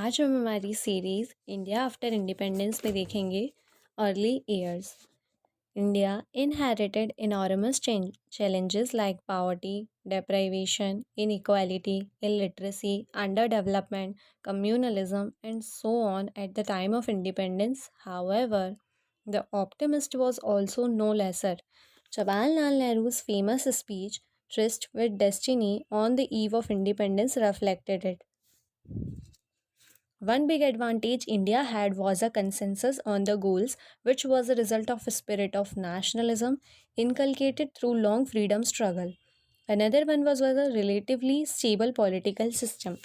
आज हम हमारी सीरीज इंडिया आफ्टर इंडिपेंडेंस में देखेंगे early years. India inherited enormous challenges like poverty, deprivation, inequality, illiteracy, underdevelopment, communalism, and so on at the time of independence. However, the optimist was also no lesser. Jawaharlal Nehru's famous speech, Tryst with Destiny, on the eve of independence reflected it. One big advantage India had was a consensus on the goals, which was a result of a spirit of nationalism inculcated through long freedom struggle. Another one was a relatively stable political system.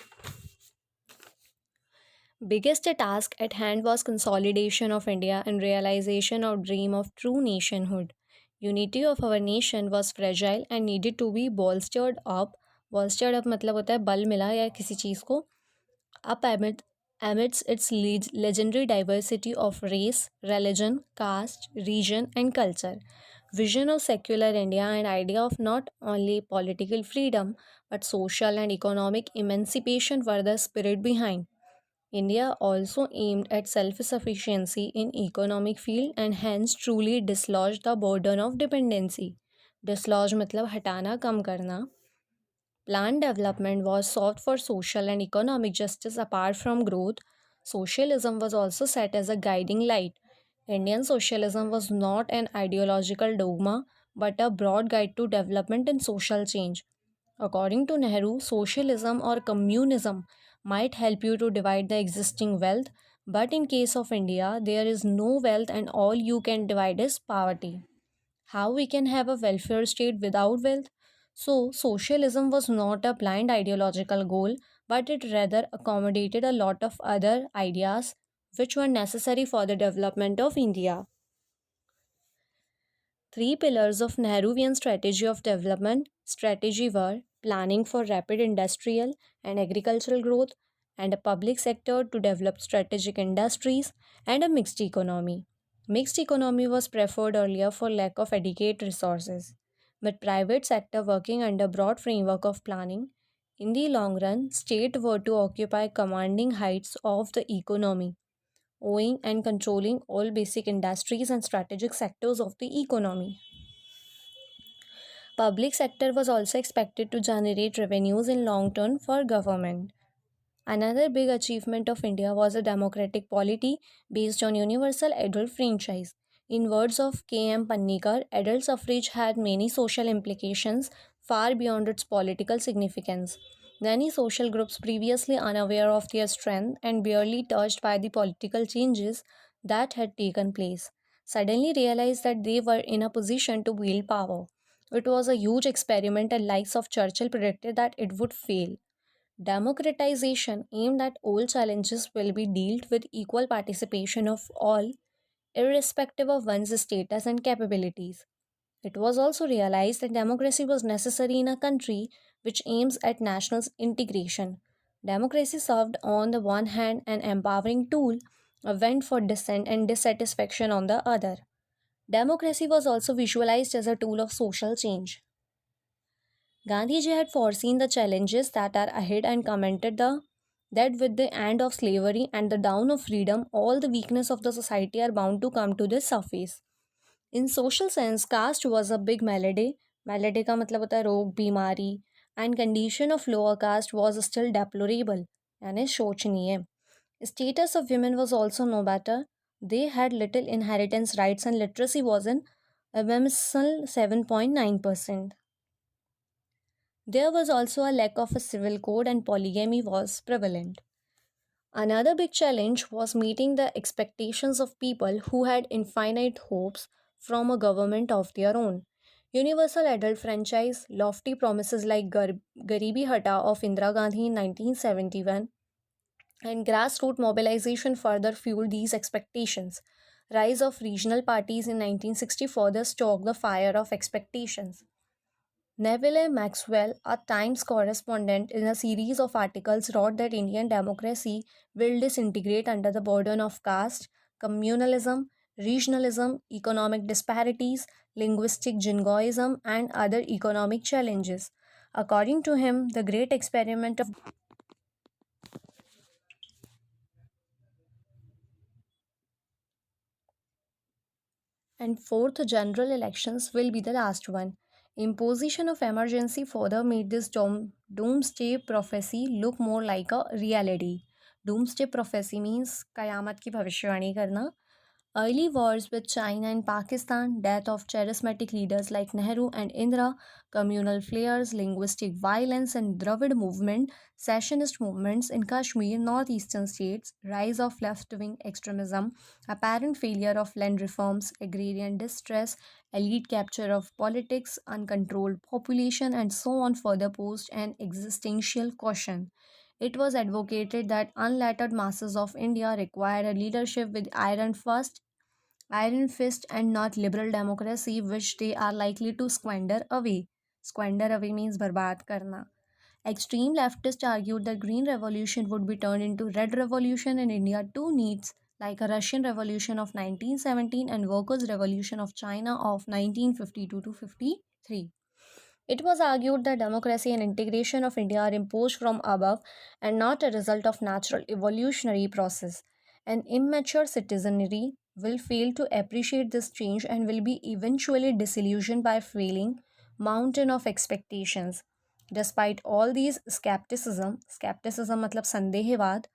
Biggest task at hand was consolidation of India and realization of dream of true nationhood. Unity of our nation was fragile and needed to be bolstered up. Bolstered up मतलब होता है बल मिला या किसी चीज़ को up amidst its legendary diversity of race, religion, caste, region, and culture. Vision of secular India and idea of not only political freedom but social and economic emancipation were the spirit behind. India also aimed at self-sufficiency in economic field and hence truly dislodged the burden of dependency. Dislodge मतलब हटाना कम करना. Planned development was sought for social and economic justice apart from growth. Socialism was also set as a guiding light. Indian socialism was not an ideological dogma but a broad guide to development and social change. According to Nehru, socialism or communism might help you to divide the existing wealth, but in case of India, there is no wealth and all you can divide is poverty. How we can have a welfare state without wealth? So, socialism was not a blind ideological goal, but it rather accommodated a lot of other ideas which were necessary for the development of India. Three pillars of Nehruvian strategy of development strategy were planning for rapid industrial and agricultural growth, and a public sector to develop strategic industries, and a mixed economy. Mixed economy was preferred earlier for lack of adequate resources, but private sector working under broad framework of planning. In the long run, state were to occupy commanding heights of the economy, owning and controlling all basic industries and strategic sectors of the economy. Public sector was also expected to generate revenues in long term for government. Another big achievement of India was a democratic polity based on universal adult franchise. In words of K.M. Pannikar, adult suffrage had many social implications far beyond its political significance. Many social groups previously unaware of their strength and barely touched by the political changes that had taken place suddenly realized that they were in a position to wield power. It was a huge experiment and likes of Churchill predicted that it would fail. Democratization aimed at all challenges will be dealt with equal participation of all, irrespective of one's status and capabilities. It was also realized that democracy was necessary in a country which aims at national integration. Democracy served on the one hand an empowering tool, a vent for dissent and dissatisfaction on the other. Democracy was also visualized as a tool of social change. Gandhiji had foreseen the challenges that are ahead and commented that with the end of slavery and the down of freedom, all the weakness of the society are bound to come to the surface. In social sense, caste was a big malady. Malady का मतलब होता है रोग, बीमारी, and condition of lower caste was still deplorable, यानी शोचनीय. Status of women was also no better. They had little inheritance rights and literacy was an abysmal 7.9%. There was also a lack of a civil code and polygamy was prevalent. Another big challenge was meeting the expectations of people who had infinite hopes from a government of their own. Universal adult franchise, lofty promises like Garibi Hata of Indira Gandhi in 1971, and grassroots mobilization further fueled these expectations. Rise of regional parties in 1960 further stoked the fire of expectations. Neville Maxwell, a Times correspondent, in a series of articles wrote that Indian democracy will disintegrate under the burden of caste, communalism, regionalism, economic disparities, linguistic jingoism, and other economic challenges. According to him, the great experiment of And fourth general elections will be the last one. Imposition of emergency further made this doomsday prophecy look more like a reality. Doomsday prophecy means कयामत की भविष्यवाणी करना. Early wars with China and Pakistan, death of charismatic leaders like Nehru and Indira, communal flares, linguistic violence, and Dravid movement, secessionist movements in Kashmir, northeastern states, rise of left wing extremism, apparent failure of land reforms, agrarian distress, elite capture of politics, uncontrolled population, and so on further posed an existential question. It was advocated that unlettered masses of India required a leadership with iron fist and not liberal democracy which they are likely to squander away. Squander away means barbad karna. Extreme leftists argued that Green Revolution would be turned into Red Revolution in India too needs like a Russian Revolution of 1917 and Workers' Revolution of China of 1952 to 53. It was argued that democracy and integration of India are imposed from above and not a result of natural evolutionary process. An immature citizenry will fail to appreciate this change and will be eventually disillusioned by failing mountain of expectations. Despite all these skepticism matlab sandehvad,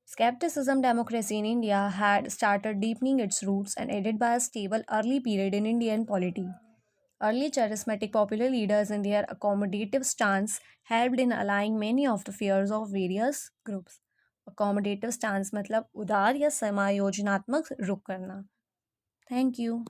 skepticism democracy in India had started deepening its roots and aided by a stable early period in Indian polity. Early charismatic popular leaders and their accommodative stance helped in allaying many of the fears of various groups. Accommodative stance मतलब उदार या समायोजनात्मक रुख करना. Thank you.